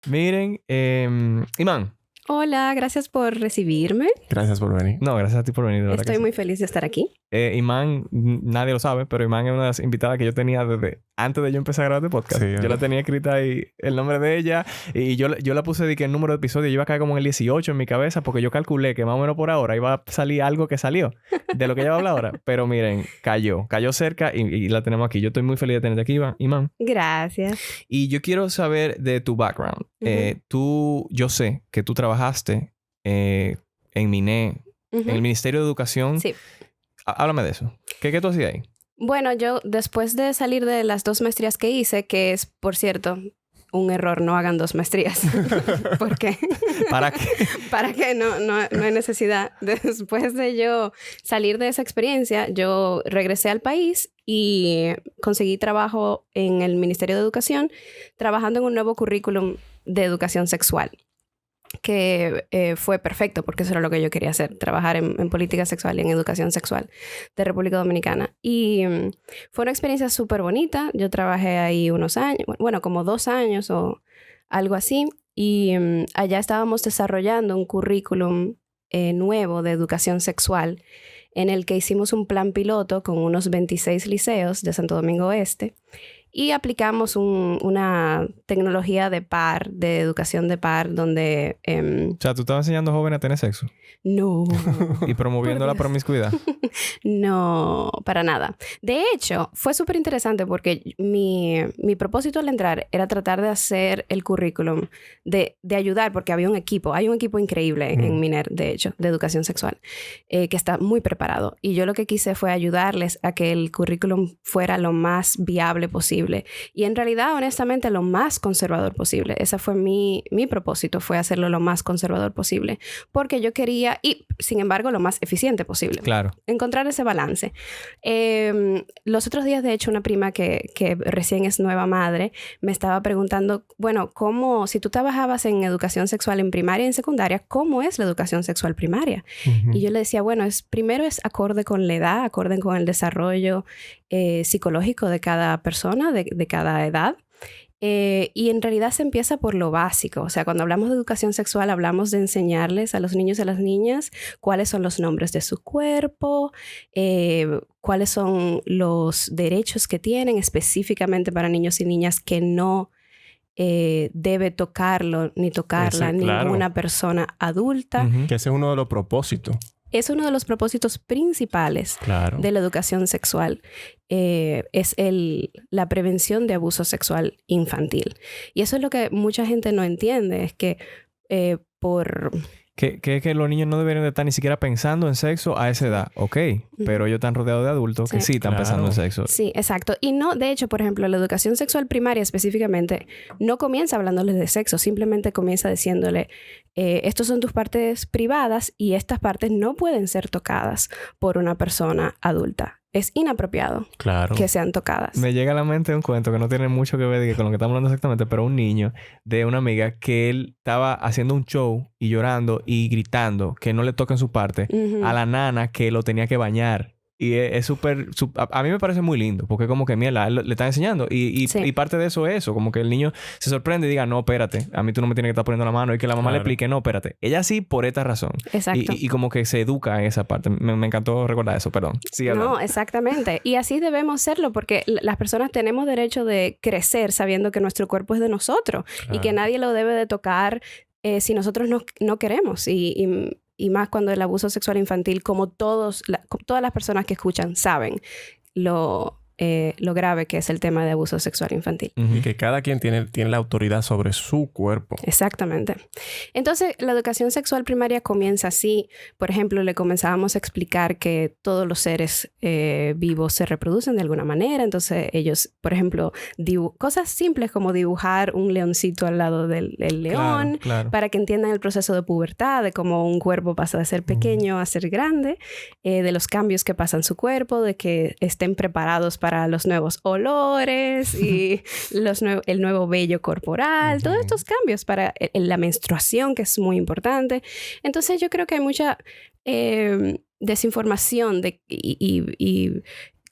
Miren, Imán. Hola, gracias por recibirme. Gracias por venir. No, gracias a ti por venir. De verdad Estoy muy feliz de estar aquí. Imán, nadie lo sabe, pero Imán es una de las invitadas que yo tenía desde antes de yo empezar a grabar este podcast. Sí, yo la tenía escrita ahí, el nombre de ella, y yo la puse de que el número de episodios yo iba a caer como en el 18 en mi cabeza, porque yo calculé que más o menos por ahora iba a salir algo que salió de lo que ella va a hablar ahora. Pero miren, cayó cerca y la tenemos aquí. Yo estoy muy feliz de tenerte aquí, Imán. Gracias. Y yo quiero saber de tu background. Yo sé que tú trabajaste en MINE, en el Ministerio de Educación. Sí. Háblame de eso. ¿Qué tú hacías ahí? Bueno, yo después de salir de las 2 maestrías que hice, que es, por cierto, un error, no hagan 2 maestrías. ¿Por qué? ¿Para qué? ¿Para qué? No hay necesidad. Después de yo salir de esa experiencia, yo regresé al país y conseguí trabajo en el Ministerio de Educación, trabajando en un nuevo currículum de educación sexual, que fue perfecto porque eso era lo que yo quería hacer, trabajar en política sexual y en educación sexual de República Dominicana. Y fue una experiencia súper bonita. Yo trabajé ahí unos años, bueno, como 2 años o algo así. Y allá estábamos desarrollando un currículum nuevo de educación sexual en el que hicimos un plan piloto con unos 26 liceos de Santo Domingo Oeste. Y aplicamos una tecnología de par, de educación de par, donde... O sea, ¿tú estabas enseñando a jóvenes a tener sexo? No. ¿Y promoviendo la promiscuidad? No, para nada. De hecho, fue súper interesante porque mi propósito al entrar era tratar de hacer el currículum, de ayudar, porque había un equipo. Hay un equipo increíble en MINER, de hecho, de educación sexual, que está muy preparado. Y yo lo que quise fue ayudarles a que el currículum fuera lo más viable posible. Y en realidad, honestamente, lo más conservador posible. Ese fue mi propósito, fue hacerlo lo más conservador posible. Porque yo quería, y sin embargo, lo más eficiente posible. Claro. Encontrar ese balance. Los otros días, de hecho, una prima que recién es nueva madre me estaba preguntando, bueno, si tú trabajabas en educación sexual en primaria y en secundaria, ¿cómo es la educación sexual primaria? Y yo le decía, bueno, primero es acorde con la edad, acorde con el desarrollo psicológico de cada persona, de cada edad. Y en realidad se empieza por lo básico. O sea, cuando hablamos de educación sexual, hablamos de enseñarles a los niños y a las niñas cuáles son los nombres de su cuerpo, cuáles son los derechos que tienen específicamente para niños y niñas que no debe tocarlo ni tocarla ninguna persona adulta. Que ese es uno de los propósitos. Es uno de los propósitos principales de la educación sexual. Es la prevención de abuso sexual infantil. Y eso es lo que mucha gente no entiende. Es que Que los niños no deberían de estar ni siquiera pensando en sexo a esa edad. Ok, pero ellos están rodeados de adultos que sí están pensando en sexo. Sí, exacto. Y no, de hecho, por ejemplo, la educación sexual primaria específicamente no comienza hablándoles de sexo. Simplemente comienza diciéndole, estos son tus partes privadas y estas partes no pueden ser tocadas por una persona adulta. Es inapropiado que sean tocadas. Me llega a la mente un cuento que no tiene mucho que ver con lo que estamos hablando exactamente, pero un niño de una amiga que él estaba haciendo un show y llorando y gritando que no le toquen su parte a la nana que lo tenía que bañar. Y es súper... A mí me parece muy lindo. Porque como que, mira, él le está enseñando. Y parte de eso es eso. Como que el niño se sorprende y diga, no, espérate. A mí tú no me tienes que estar poniendo la mano. Y que la mamá le explique, no, espérate. Ella sí por esta razón. Exacto. Y como que se educa en esa parte. Me encantó recordar eso. Perdón. Sigue hablando. No, exactamente. Y así debemos serlo. Porque las personas tenemos derecho de crecer sabiendo que nuestro cuerpo es de nosotros. Y que nadie lo debe de tocar si nosotros no queremos. Y más cuando el abuso sexual infantil, como todas las personas que escuchan saben lo grave que es el tema de abuso sexual infantil. Y que cada quien tiene la autoridad sobre su cuerpo. Exactamente. Entonces, la educación sexual primaria comienza así. Por ejemplo, le comenzábamos a explicar que todos los seres vivos se reproducen de alguna manera. Entonces, ellos, por ejemplo, cosas simples como dibujar un leoncito al lado del león, para que entiendan el proceso de pubertad, de cómo un cuerpo pasa de ser pequeño a ser grande, de los cambios que pasa en su cuerpo, de que estén preparados para los nuevos olores y el nuevo vello corporal, todos estos cambios para la menstruación, que es muy importante. Entonces yo creo que hay mucha desinformación y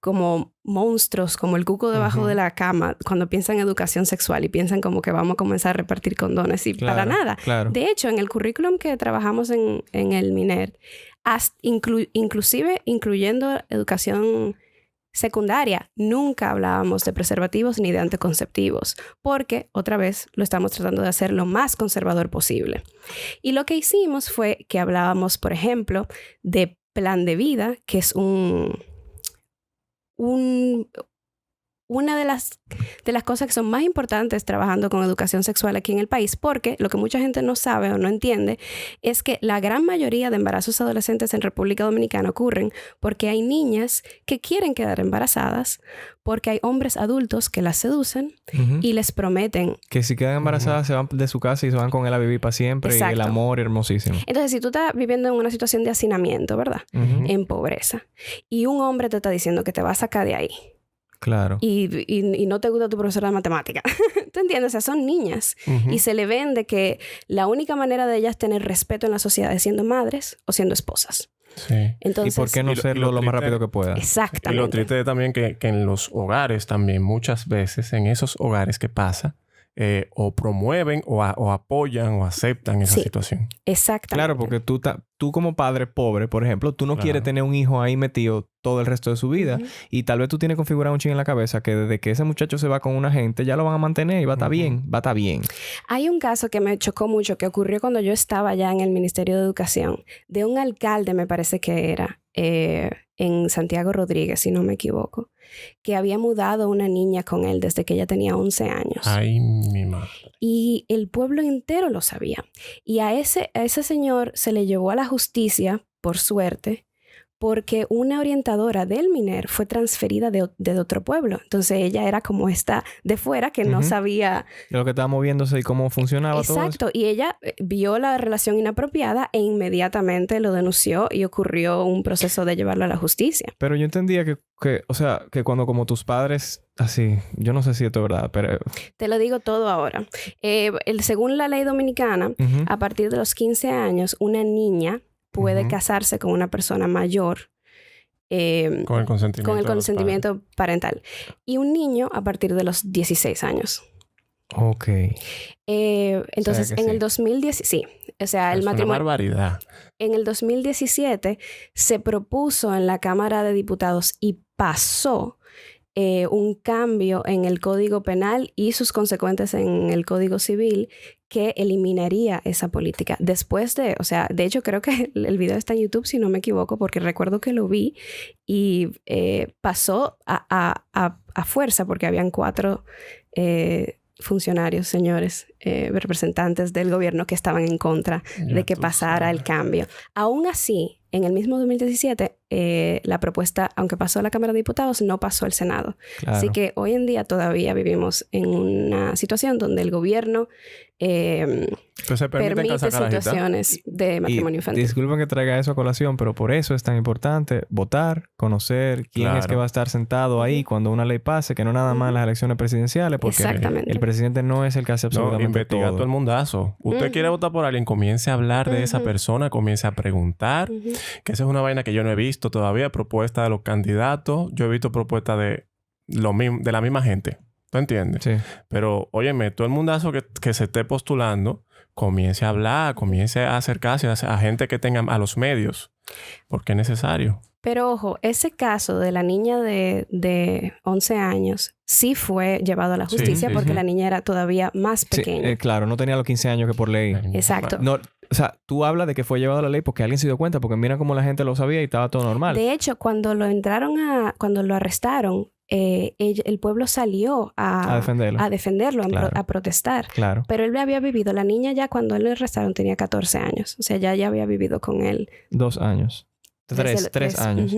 como monstruos, como el cuco debajo de la cama, cuando piensan en educación sexual y piensan como que vamos a comenzar a repartir condones y para nada. Claro. De hecho, en el currículum que trabajamos en el MINER, inclusive incluyendo educación secundaria, nunca hablábamos de preservativos ni de anticonceptivos, porque, otra vez, lo estamos tratando de hacer lo más conservador posible. Y lo que hicimos fue que hablábamos, por ejemplo, de plan de vida, que es una de las cosas que son más importantes trabajando con educación sexual aquí en el país, porque lo que mucha gente no sabe o no entiende es que la gran mayoría de embarazos adolescentes en República Dominicana ocurren porque hay niñas que quieren quedar embarazadas, porque hay hombres adultos que las seducen y les prometen que si quedan embarazadas se van de su casa y se van con él a vivir para siempre. Exacto. Y el amor hermosísimo. Entonces, si tú estás viviendo en una situación de hacinamiento, ¿verdad? En pobreza, y un hombre te está diciendo que te va a sacar de ahí, claro. Y no te gusta tu profesora de matemática. ¿Tú entiendes? O sea, son niñas. Y se le vende que la única manera de ellas tener respeto en la sociedad es siendo madres o siendo esposas. Sí. Entonces, ¿y por qué no serlo lo más rápido que pueda? Exactamente. Y lo triste es también que en los hogares también, muchas veces, en esos hogares que pasa, o promueven o apoyan o aceptan esa situación. Exactamente. Claro, porque tú como padre pobre, por ejemplo, tú no quieres tener un hijo ahí metido todo el resto de su vida. Y tal vez tú tienes configurado un ching en la cabeza que desde que ese muchacho se va con una gente, ya lo van a mantener y va a estar bien, va a estar bien. Hay un caso que me chocó mucho que ocurrió cuando yo estaba ya en el Ministerio de Educación, de un alcalde, me parece que era, en Santiago Rodríguez, si no me equivoco, que había mudado una niña con él desde que ella tenía 11 años. Ay, mi madre. Y el pueblo entero lo sabía. Y a ese señor se le llevó a la justicia, por suerte, porque una orientadora del MINER fue transferida de otro pueblo. Entonces ella era como esta de fuera que no sabía de lo que estaba moviéndose y cómo funcionaba todo eso. Exacto. Y ella vio la relación inapropiada e inmediatamente lo denunció y ocurrió un proceso de llevarlo a la justicia. Pero yo entendía o sea, que cuando como tus padres, así, yo no sé si esto es verdad, pero... Te lo digo todo ahora. Según la ley dominicana, a partir de los 15 años, una niña puede casarse con una persona mayor. Con el consentimiento parental. Y un niño a partir de los 16 años. Ok. Entonces, en el 2010... Sí. O sea, el matrimonio... Es una barbaridad. En el 2017 se propuso en la Cámara de Diputados y pasó un cambio en el Código Penal y sus consecuencias en el Código Civil que eliminaría esa política. Después de hecho creo que el video está en YouTube si no me equivoco porque recuerdo que lo vi y pasó a fuerza porque habían 4 funcionarios, señores, representantes del gobierno que estaban en contra de que pasara el cambio. Aún así, en el mismo 2017, la propuesta, aunque pasó a la Cámara de Diputados, no pasó al Senado. Claro. Así que hoy en día todavía vivimos en una situación donde el gobierno permite situaciones de matrimonio infantil. Disculpen que traiga eso a colación, pero por eso es tan importante votar, conocer quién es que va a estar sentado ahí cuando una ley pase, que no nada más en las elecciones presidenciales, porque el presidente no es el que hace absolutamente todo el mundazo. Usted quiere votar por alguien, comience a hablar de esa persona, comience a preguntar, que esa es una vaina que yo no he visto todavía, propuesta de los candidatos. Yo he visto propuestas de la misma gente. ¿Tú entiendes? Sí. Pero, óyeme, todo el mundazo que se esté postulando, comience a hablar, comience a acercarse a gente que tenga a los medios, porque es necesario. Pero ojo, ese caso de la niña de 11 años sí fue llevado a la justicia porque la niña era todavía más pequeña. Sí, claro, no tenía los 15 años que por ley. Exacto. No, o sea, tú hablas de que fue llevado a la ley porque alguien se dio cuenta, porque mira cómo la gente lo sabía y estaba todo normal. De hecho, cuando lo arrestaron, el pueblo salió a defenderlo, claro. a protestar. Claro. Pero él había vivido, la niña ya cuando él lo arrestaron tenía 14 años. O sea, ya había vivido con él. 2 años. 3 años.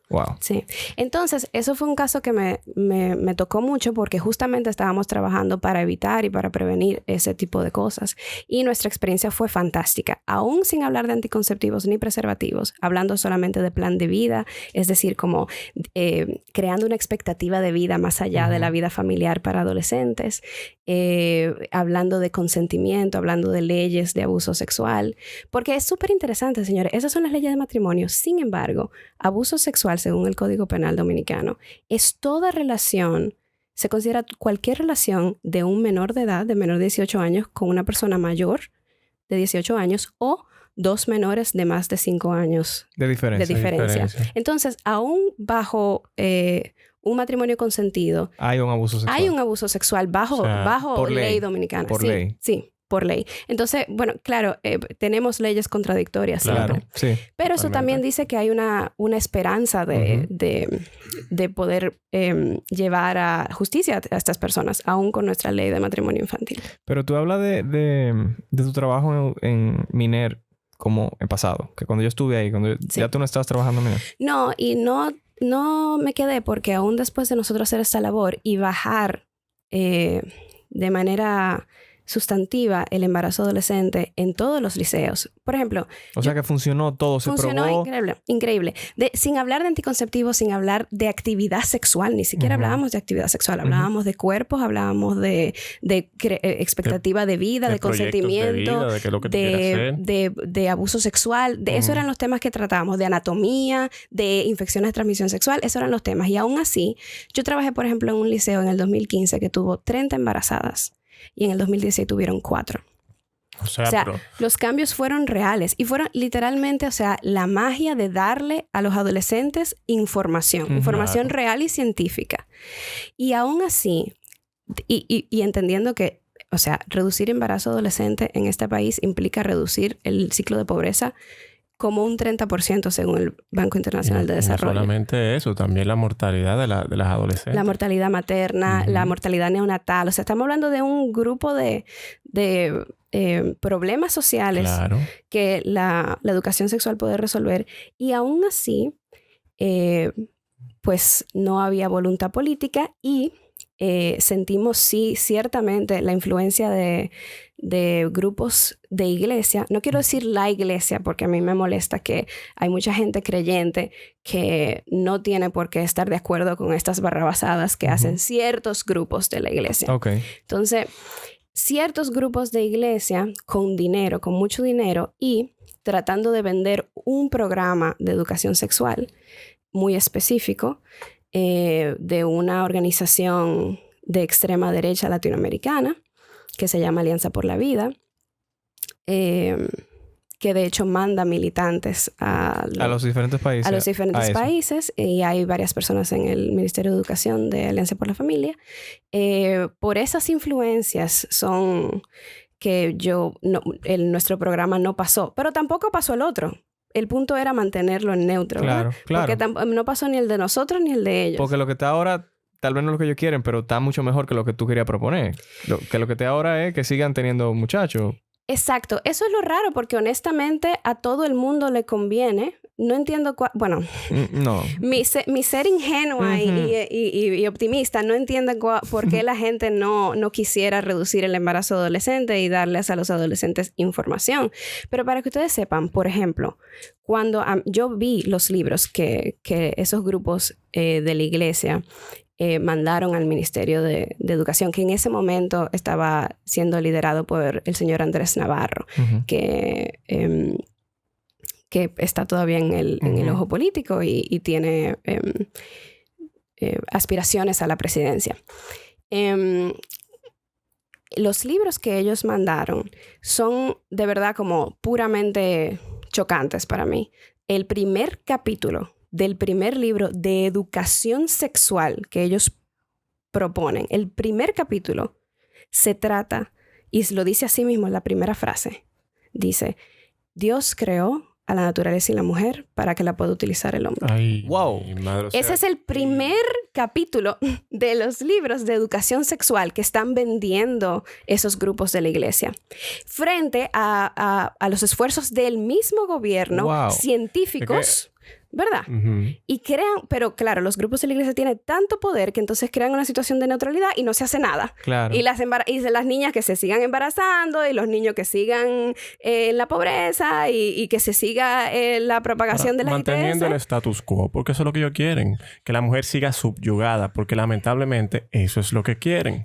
Wow. Sí. Entonces, eso fue un caso que me tocó mucho porque justamente estábamos trabajando para evitar y para prevenir ese tipo de cosas. Y nuestra experiencia fue fantástica. Aún sin hablar de anticonceptivos ni preservativos, hablando solamente de plan de vida, es decir, como creando una expectativa de vida más allá de la vida familiar para adolescentes, hablando de consentimiento, hablando de leyes de abuso sexual. Porque es súper interesante, señores. Esas son las leyes de matrimonio. Sin embargo, abuso sexual sexual, según el Código Penal Dominicano, es toda relación, se considera cualquier relación de un menor de edad, de menor de 18 años, con una persona mayor de 18 años o dos menores de más de 5 años de diferencia. Entonces, aún bajo un matrimonio consentido, hay un abuso sexual. Hay un abuso sexual bajo ley dominicana. Por sí, ley. Sí, por ley. Entonces, bueno, claro, tenemos leyes contradictorias claro, siempre. Sí, pero eso también dice que hay una esperanza de poder llevar a justicia a estas personas, aún con nuestra ley de matrimonio infantil. Pero tú hablas de tu trabajo en Miner como en pasado, que cuando yo estuve ahí, cuando ya tú no estabas trabajando en Miner. No, y no me quedé porque aún después de nosotros hacer esta labor y bajar de manera sustantiva el embarazo adolescente en todos los liceos. Por ejemplo... O sea que funcionó todo, se probó... Funcionó increíble. Sin hablar de anticonceptivos, sin hablar de actividad sexual. Ni siquiera hablábamos de actividad sexual. Hablábamos de cuerpos, hablábamos de expectativa de vida, de consentimiento, de abuso sexual. Esos eran los temas que tratábamos. De anatomía, de infecciones de transmisión sexual. Esos eran los temas. Y aún así, yo trabajé, por ejemplo, en un liceo en el 2015 que tuvo 30 embarazadas. Y en el 2016 tuvieron 4. O sea, los cambios fueron reales. Y fueron literalmente, o sea, la magia de darle a los adolescentes información. Información real y científica. Y aún así, y entendiendo que, o sea, reducir embarazo adolescente en este país implica reducir el ciclo de pobreza como un 30% según el Banco Internacional de Desarrollo. No solamente eso, también la mortalidad de las adolescentes. La mortalidad materna, la mortalidad neonatal. O sea, estamos hablando de un grupo de problemas sociales que la educación sexual puede resolver. Y aún así, pues no había voluntad política y sentimos sí ciertamente la influencia de grupos de iglesia. No quiero decir la iglesia porque a mí me molesta que hay mucha gente creyente que no tiene por qué estar de acuerdo con estas barrabasadas que hacen ciertos grupos de la iglesia. Okay. Entonces, ciertos grupos de iglesia con dinero, con mucho dinero y tratando de vender un programa de educación sexual muy específico de una organización de extrema derecha latinoamericana que se llama Alianza por la Vida, que de hecho manda militantes a los diferentes países. A los diferentes países. Y hay varias personas en el Ministerio de Educación de Alianza por la Familia. Por esas influencias son que nuestro programa no pasó, pero tampoco pasó el otro. El punto era mantenerlo en neutro, claro, ¿verdad? Claro. Porque no pasó ni el de nosotros ni el de ellos. Porque lo que está ahora, tal vez no es lo que ellos quieren, pero está mucho mejor que lo que tú querías proponer. Lo que está ahora es que sigan teniendo muchachos. Exacto. Eso es lo raro, porque honestamente a todo el mundo le conviene. No entiendo bueno, no. Mi ser ingenua y optimista no entiende por qué la gente no quisiera reducir el embarazo adolescente y darles a los adolescentes información. Pero para que ustedes sepan, por ejemplo, cuando yo vi los libros que esos grupos de la iglesia mandaron al Ministerio de Educación, que en ese momento estaba siendo liderado por el señor Andrés Navarro, que está todavía en el ojo político y tiene aspiraciones a la presidencia. Los libros que ellos mandaron son de verdad como puramente chocantes para mí. El primer capítulo del primer libro de educación sexual que ellos proponen, el primer capítulo se trata, y lo dice así mismo en la primera frase, dice: Dios creó a la naturaleza y la mujer para que la pueda utilizar el hombre. Ay, wow. Madre, o sea, ese es el primer capítulo de los libros de educación sexual que están vendiendo esos grupos de la iglesia. Frente a los esfuerzos del mismo gobierno, científicos, ¿verdad? Y crean, pero claro, los grupos de la iglesia tienen tanto poder que entonces crean una situación de neutralidad y no se hace nada. Claro. Y las niñas que se sigan embarazando y los niños que sigan en la pobreza y que se siga la propagación de la manteniendo el status quo, porque eso es lo que ellos quieren. Que la mujer siga subyugada, porque lamentablemente eso es lo que quieren.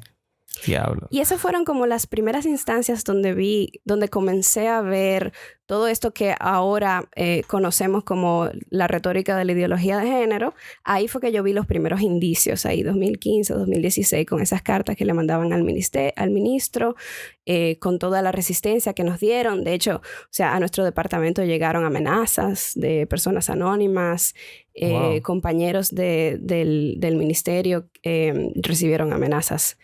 Diablo. Y esas fueron como las primeras instancias donde comencé a ver todo esto que ahora conocemos como la retórica de la ideología de género. Ahí fue que yo vi los primeros indicios, ahí 2015, 2016, con esas cartas que le mandaban al ministro, con toda la resistencia que nos dieron. De hecho, o sea, a nuestro departamento llegaron amenazas de personas anónimas. Wow. Compañeros del ministerio recibieron amenazas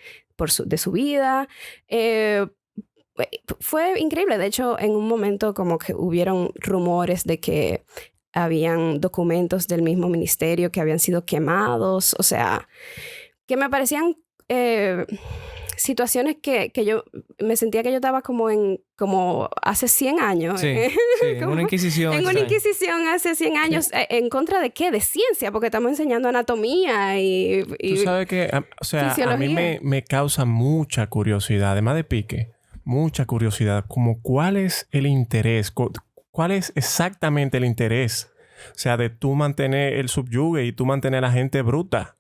de su vida. Fue increíble. De hecho, en un momento como que hubieron rumores de que habían documentos del mismo ministerio que habían sido quemados. O sea, que me parecían situaciones que yo me sentía que yo estaba como hace 100 años. Sí, en una inquisición. En una inquisición hace 100 años. ¿En contra de qué? De ciencia, porque estamos enseñando anatomía y tú sabes que, o sea, a mí me causa mucha curiosidad, además de pique, mucha curiosidad, como cuál es el interés, cuál es exactamente el interés, o sea, de tú mantener el subyugue y tú mantener a la gente bruta.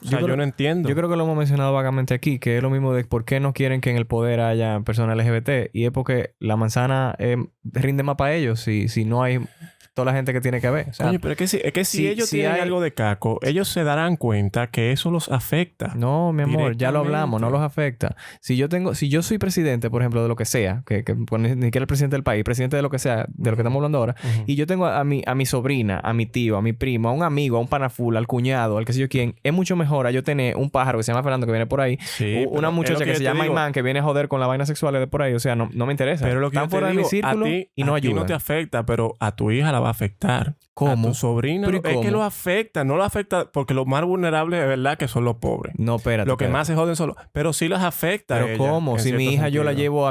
O sea, yo no entiendo. Yo creo que lo hemos mencionado vagamente aquí, que es lo mismo de por qué no quieren que en el poder haya personas LGBT. Y es porque la manzana rinde más para ellos si no hay toda la gente que tiene que ver. O sea, coño, pero es que si ellos tienen algo de caco, ellos se darán cuenta que eso los afecta. No, mi amor, ya lo hablamos, no los afecta. Si yo soy presidente, por ejemplo, de lo que sea, que pues, ni siquiera el presidente del país, presidente de lo que sea, de lo que estamos hablando ahora, y yo tengo a mi sobrina, a mi tío, a mi primo, a un amigo, a un panaful, al cuñado, al que sé yo quién, es mucho mejor a yo tener un pájaro que se llama Fernando que viene por ahí, sí, una muchacha que se llama Imán que viene a joder con la vaina sexual de por ahí, o sea, no me interesa. Pero lo que están fuera de mi círculo y no ayudan. A ti no te afecta, pero a tu hija la va a afectar. ¿Cómo? A tu sobrina. Es que lo afecta. No lo afecta porque los más vulnerables de verdad que son los pobres. No, espérate. Lo que más se joden son los... Pero sí las afecta. Pero ¿cómo? Si mi hija yo la llevo a mi